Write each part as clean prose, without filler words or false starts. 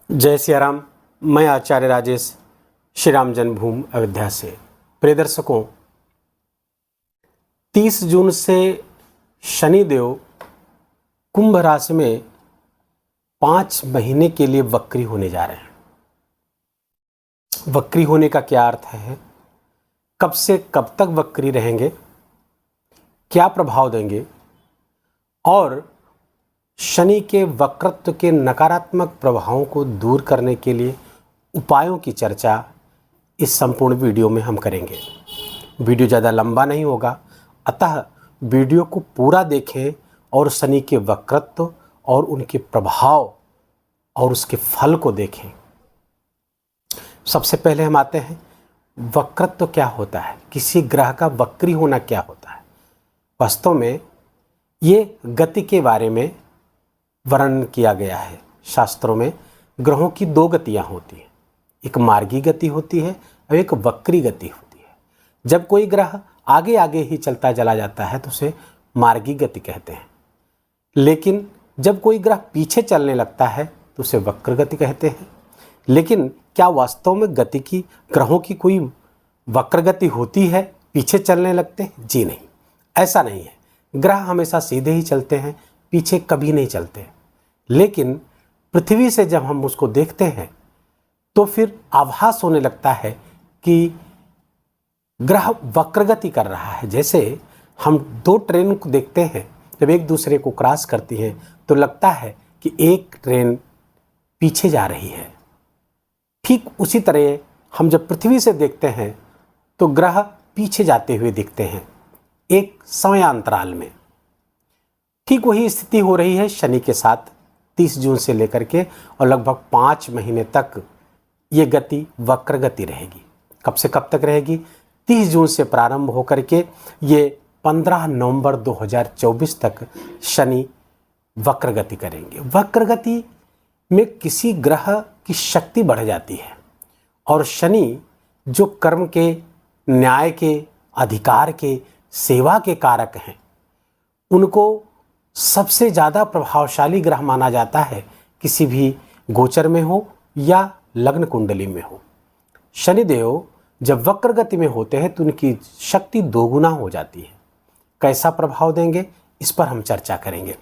जय सिया राम। मैं आचार्य राजेश श्री राम जन्मभूमि अयोध्या से। प्रिय दर्शकों, 30 जून से शनिदेव कुंभ राशि में 5 महीने के लिए वक्री होने जा रहे हैं। वक्री होने का क्या अर्थ है, कब से कब तक वक्री रहेंगे, क्या प्रभाव देंगे और शनि के वक्रत्व के नकारात्मक प्रभावों को दूर करने के लिए उपायों की चर्चा इस संपूर्ण वीडियो में हम करेंगे। वीडियो ज़्यादा लंबा नहीं होगा, अतः वीडियो को पूरा देखें और शनि के वक्रत्व और उनके प्रभाव और उसके फल को देखें। सबसे पहले हम आते हैं, वक्रत्व क्या होता है, किसी ग्रह का वक्री होना क्या होता है। वास्तव में ये गति के बारे में वर्णन किया गया है। शास्त्रों में ग्रहों की 2 गतियां होती हैं, एक मार्गी गति होती है और एक वक्री गति होती है। जब कोई ग्रह आगे आगे ही चलता चला जाता है तो उसे मार्गी गति कहते हैं, लेकिन जब कोई ग्रह पीछे चलने लगता है तो उसे वक्र गति कहते हैं। लेकिन क्या वास्तव में ग्रहों की कोई वक्र गति होती है, पीछे चलने लगते हैं? जी नहीं, ऐसा नहीं है। ग्रह हमेशा सीधे ही चलते हैं, पीछे कभी नहीं चलते। लेकिन पृथ्वी से जब हम उसको देखते हैं तो फिर आभास होने लगता है कि ग्रह वक्रगति कर रहा है। जैसे हम 2 ट्रेन को देखते हैं, जब एक दूसरे को क्रॉस करती हैं तो लगता है कि एक ट्रेन पीछे जा रही है। ठीक उसी तरह हम जब पृथ्वी से देखते हैं तो ग्रह पीछे जाते हुए दिखते हैं एक समयांतराल में। ठीक वही स्थिति हो रही है शनि के साथ 30 जून से लेकर के, और लगभग 5 महीने तक ये गति वक्र गति रहेगी। कब से कब तक रहेगी? 30 जून से प्रारंभ होकर के ये 15 नवंबर 2024 तक शनि वक्र गति करेंगे। वक्र गति में किसी ग्रह की शक्ति बढ़ जाती है और शनि जो कर्म के, न्याय के, अधिकार के, सेवा के कारक हैं, उनको सबसे ज़्यादा प्रभावशाली ग्रह माना जाता है, किसी भी गोचर में हो या लग्न कुंडली में हो। शनिदेव जब वक्र गति में होते हैं तो उनकी शक्ति 2 गुना हो जाती है। कैसा प्रभाव देंगे, इस पर हम चर्चा करेंगे।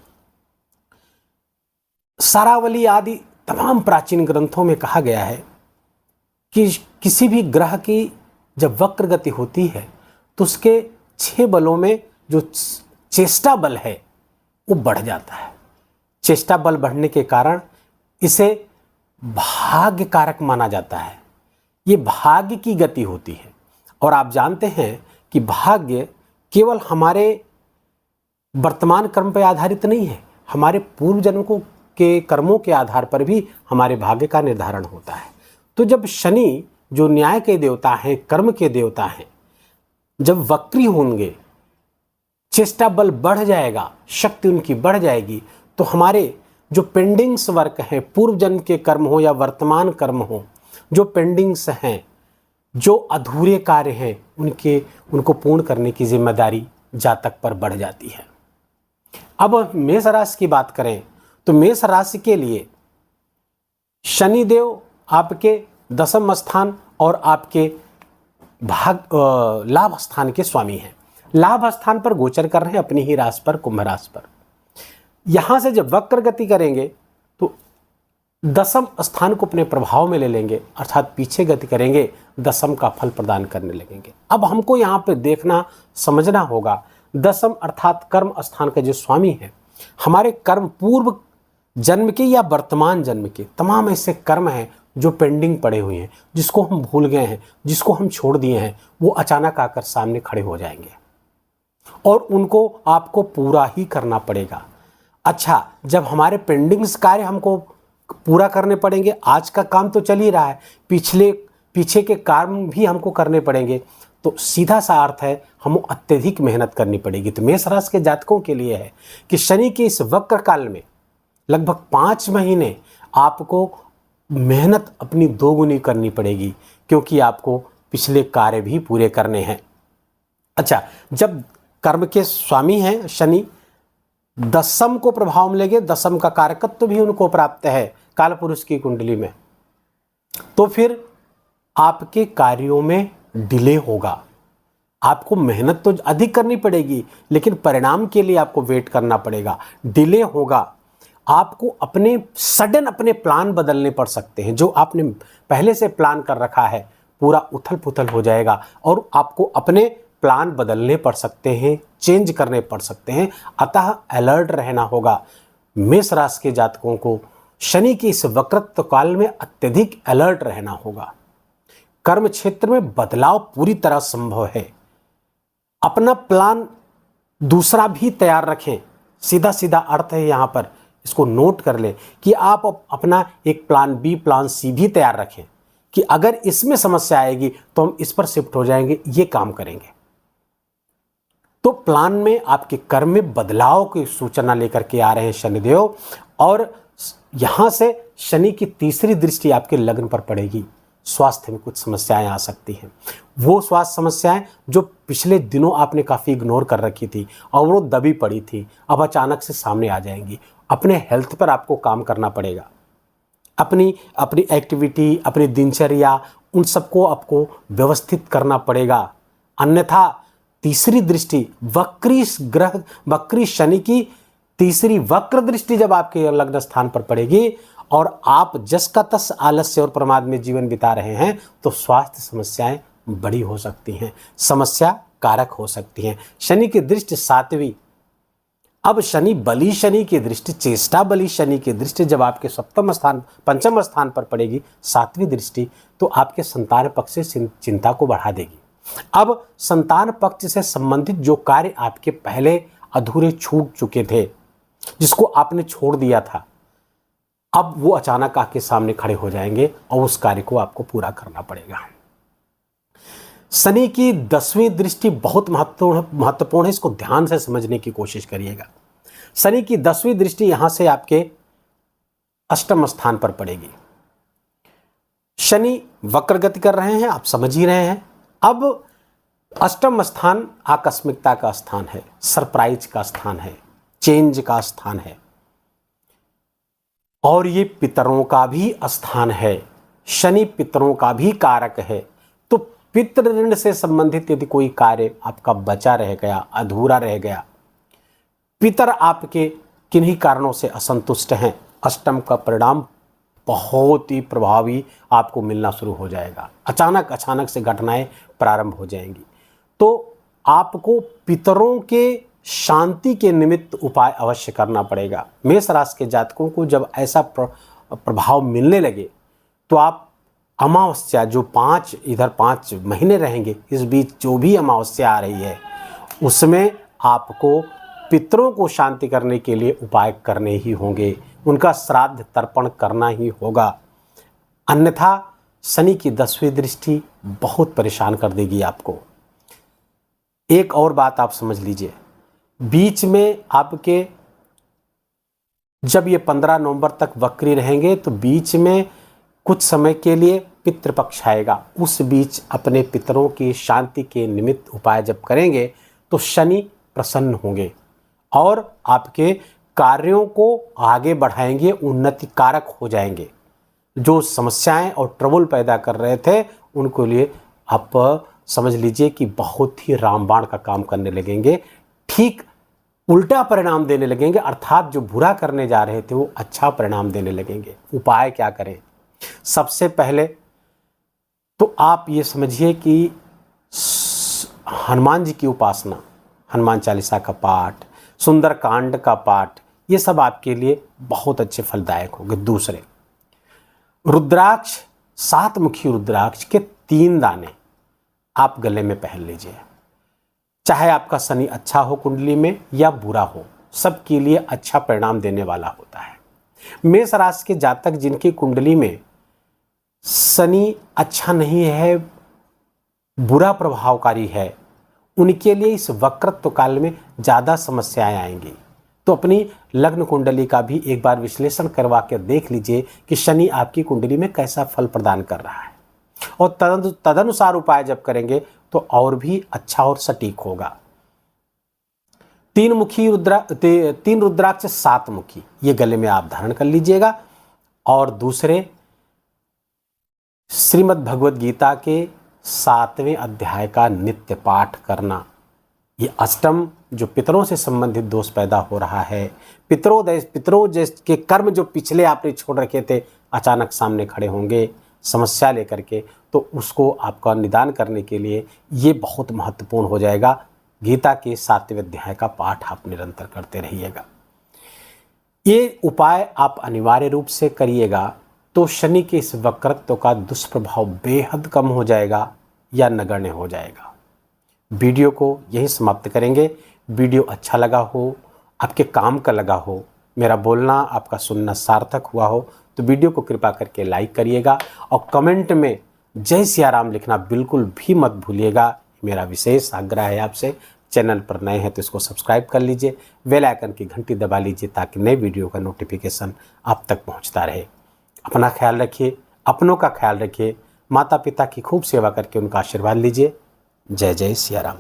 सारावली आदि तमाम प्राचीन ग्रंथों में कहा गया है कि किसी भी ग्रह की जब वक्र गति होती है तो उसके 6 बलों में जो चेष्टा बल है वो बढ़ जाता है। चेष्टा बल बढ़ने के कारण इसे भाग्य कारक माना जाता है। ये भाग्य की गति होती है और आप जानते हैं कि भाग्य केवल हमारे वर्तमान कर्म पर आधारित नहीं है, हमारे पूर्व जन्मों के कर्मों के आधार पर भी हमारे भाग्य का निर्धारण होता है। तो जब शनि जो न्याय के देवता हैं, कर्म के देवता हैं, जब वक्री होंगे, चेष्टा बल बढ़ जाएगा, शक्ति उनकी बढ़ जाएगी, तो हमारे जो पेंडिंग्स वर्क हैं, पूर्व जन्म के कर्म हो या वर्तमान कर्म हो, जो पेंडिंग्स हैं, जो अधूरे कार्य हैं, उनको पूर्ण करने की जिम्मेदारी जातक पर बढ़ जाती है। अब मेष राशि की बात करें तो मेष राशि के लिए शनिदेव आपके 10वें स्थान और आपके लाभ स्थान के स्वामी हैं। लाभ स्थान पर गोचर कर रहे हैं, अपनी ही राशि पर, कुंभ राशि पर। यहां से जब वक्र गति करेंगे तो 10वें स्थान को अपने प्रभाव में ले लेंगे, अर्थात पीछे गति करेंगे, 10वें का फल प्रदान करने लगेंगे। अब हमको यहाँ पे देखना समझना होगा, 10वें अर्थात कर्म स्थान का जो स्वामी है, हमारे कर्म पूर्व जन्म के या वर्तमान जन्म के तमाम ऐसे कर्म हैं जो पेंडिंग पड़े हुए हैं, जिसको हम भूल गए हैं, जिसको हम छोड़ दिए हैं, वो अचानक आकर सामने खड़े हो जाएंगे और उनको आपको पूरा ही करना पड़ेगा। अच्छा, जब हमारे पेंडिंग्स कार्य हमको पूरा करने पड़ेंगे, आज का काम तो चल ही रहा है, पीछे के काम भी हमको करने पड़ेंगे, तो सीधा सा अर्थ है हमको अत्यधिक मेहनत करनी पड़ेगी। तो मेष राशि के जातकों के लिए है कि शनि के इस वक्र काल में लगभग 5 महीने आपको मेहनत अपनी 2 गुनी करनी पड़ेगी, क्योंकि आपको पिछले कार्य भी पूरे करने हैं। अच्छा, जब कर्म के स्वामी हैं शनि, 10वें को प्रभाव में लेंगे, 10वें का कारकत्व भी उनको प्राप्त है, कालपुरुष की कुंडली में, तो फिर आपके कार्यों में डिले होगा। आपको मेहनत तो अधिक करनी पड़ेगी, लेकिन परिणाम के लिए आपको वेट करना पड़ेगा, डिले होगा। आपको अपने प्लान बदलने पड़ सकते हैं। जो आपने पहले से प्लान कर रखा है पूरा उथल पुथल हो जाएगा और आपको अपने प्लान बदलने पड़ सकते हैं, चेंज करने पड़ सकते हैं। अतः अलर्ट रहना होगा। मेष राशि के जातकों को शनि के इस वक्रत्व काल में अत्यधिक अलर्ट रहना होगा। कर्म क्षेत्र में बदलाव पूरी तरह संभव है। अपना प्लान दूसरा भी तैयार रखें। सीधा सीधा अर्थ है यहाँ पर, इसको नोट कर लें कि आप अपना एक प्लान बी, प्लान सी भी तैयार रखें कि अगर इसमें समस्या आएगी तो हम इस पर शिफ्ट हो जाएंगे, ये काम करेंगे। तो प्लान में आपके कर्म में बदलाव की सूचना लेकर के आ रहे हैं शनिदेव। और यहां से शनि की तीसरी दृष्टि आपके लग्न पर पड़ेगी। स्वास्थ्य में कुछ समस्याएं आ सकती हैं। वो स्वास्थ्य समस्याएं जो पिछले दिनों आपने काफ़ी इग्नोर कर रखी थी और वो दबी पड़ी थी, अब अचानक से सामने आ जाएंगी। अपने हेल्थ पर आपको काम करना पड़ेगा। अपनी एक्टिविटी, अपनी दिनचर्या, उन सबको आपको व्यवस्थित करना पड़ेगा। अन्यथा तीसरी दृष्टि वक्री शनि की तीसरी वक्र दृष्टि जब आपके लग्न स्थान पर पड़ेगी और आप जस का तस आलस्य और प्रमाद में जीवन बिता रहे हैं, तो स्वास्थ्य समस्याएं बड़ी हो सकती हैं, समस्या कारक हो सकती हैं। शनि की दृष्टि सातवीं। अब बली शनि की दृष्टि, चेष्टा बली शनि की दृष्टि जब आपके पंचम स्थान पर पड़ेगी, सातवीं दृष्टि, तो आपके संतान पक्ष से चिंता को बढ़ा देगी। अब संतान पक्ष से संबंधित जो कार्य आपके पहले अधूरे छूट चुके थे, जिसको आपने छोड़ दिया था, अब वो अचानक आके सामने खड़े हो जाएंगे और उस कार्य को आपको पूरा करना पड़ेगा। शनि की 10वीं दृष्टि बहुत महत्वपूर्ण है, इसको ध्यान से समझने की कोशिश करिएगा। शनि की 10वीं दृष्टि यहां से आपके अष्टम स्थान पर पड़ेगी। शनि वक्र गति कर रहे हैं, आप समझ ही रहे हैं। अब अष्टम स्थान आकस्मिकता का स्थान है, सरप्राइज का स्थान है, चेंज का स्थान है और ये पितरों का भी स्थान है। शनि पितरों का भी कारक है। तो पितृ ऋण से संबंधित यदि कोई कार्य आपका बचा रह गया, अधूरा रह गया, पितर आपके किन्हीं कारणों से असंतुष्ट हैं, अष्टम का परिणाम बहुत ही प्रभावी आपको मिलना शुरू हो जाएगा। अचानक से घटनाएं प्रारंभ हो जाएंगी। तो आपको पितरों के शांति के निमित्त उपाय अवश्य करना पड़ेगा। मेष राशि के जातकों को जब ऐसा प्रभाव मिलने लगे तो आप अमावस्या जो 5 महीने रहेंगे, इस बीच जो भी अमावस्या आ रही है उसमें आपको पितरों को शांति करने के लिए उपाय करने ही होंगे, उनका श्राद्ध तर्पण करना ही होगा। अन्यथा शनि की 10वीं दृष्टि बहुत परेशान कर देगी आपको। एक और बात आप समझ लीजिए, बीच में आपके जब ये 15 नवंबर तक वक्री रहेंगे तो बीच में कुछ समय के लिए पितृपक्ष आएगा। उस बीच अपने पितरों की शांति के निमित्त उपाय जब करेंगे तो शनि प्रसन्न होंगे और आपके कार्यों को आगे बढ़ाएंगे, उन्नति कारक हो जाएंगे। जो समस्याएं और ट्रबल पैदा कर रहे थे उनको लिए आप समझ लीजिए कि बहुत ही रामबाण का काम करने लगेंगे, ठीक उल्टा परिणाम देने लगेंगे। अर्थात जो बुरा करने जा रहे थे वो अच्छा परिणाम देने लगेंगे। उपाय क्या करें? सबसे पहले तो आप ये समझिए कि हनुमान जी की उपासना, हनुमान चालीसा का पाठ, सुंदर कांड का पाठ, ये सब आपके लिए बहुत अच्छे फलदायक होंगे। दूसरे, रुद्राक्ष, 7 मुखी रुद्राक्ष के 3 दाने आप गले में पहन लीजिए। चाहे आपका शनि अच्छा हो कुंडली में या बुरा हो, सबके लिए अच्छा परिणाम देने वाला होता है। मेष राशि के जातक जिनकी कुंडली में शनि अच्छा नहीं है, बुरा प्रभावकारी है, उनके लिए इस वक्रत्व काल में ज़्यादा समस्याएं आएंगी। तो अपनी लग्न कुंडली का भी एक बार विश्लेषण करवा कर देख लीजिए कि शनि आपकी कुंडली में कैसा फल प्रदान कर रहा है और तदनुसार उपाय जब करेंगे तो और भी अच्छा और सटीक होगा। 3 रुद्राक्ष 7 मुखी ये गले में आप धारण कर लीजिएगा और दूसरे श्रीमद् भगवद गीता के 7वें अध्याय का नित्य पाठ करना। ये अष्टम जो पितरों से संबंधित दोष पैदा हो रहा है, पितरों जैसे कर्म जो पिछले आपने छोड़ रखे थे अचानक सामने खड़े होंगे समस्या लेकर के, तो उसको आपका निदान करने के लिए ये बहुत महत्वपूर्ण हो जाएगा। गीता के 7वें अध्याय का पाठ आप निरंतर करते रहिएगा। ये उपाय आप अनिवार्य रूप से करिएगा तो शनि के इस वक्रत्व का दुष्प्रभाव बेहद कम हो जाएगा या नगण्य हो जाएगा। वीडियो को यही समाप्त करेंगे। वीडियो अच्छा लगा हो, आपके काम का लगा हो, मेरा बोलना आपका सुनना सार्थक हुआ हो तो वीडियो को कृपा करके लाइक करिएगा और कमेंट में जय सिया राम लिखना बिल्कुल भी मत भूलिएगा। मेरा विशेष आग्रह है आपसे। चैनल पर नए हैं तो इसको सब्सक्राइब कर लीजिए, बेल आइकन की घंटी दबा लीजिए ताकि नए वीडियो का नोटिफिकेशन आप तक पहुंचता रहे। अपना ख्याल रखिए, अपनों का ख्याल रखिए, माता पिता की खूब सेवा करके उनका आशीर्वाद लीजिए। जय जय सिया राम।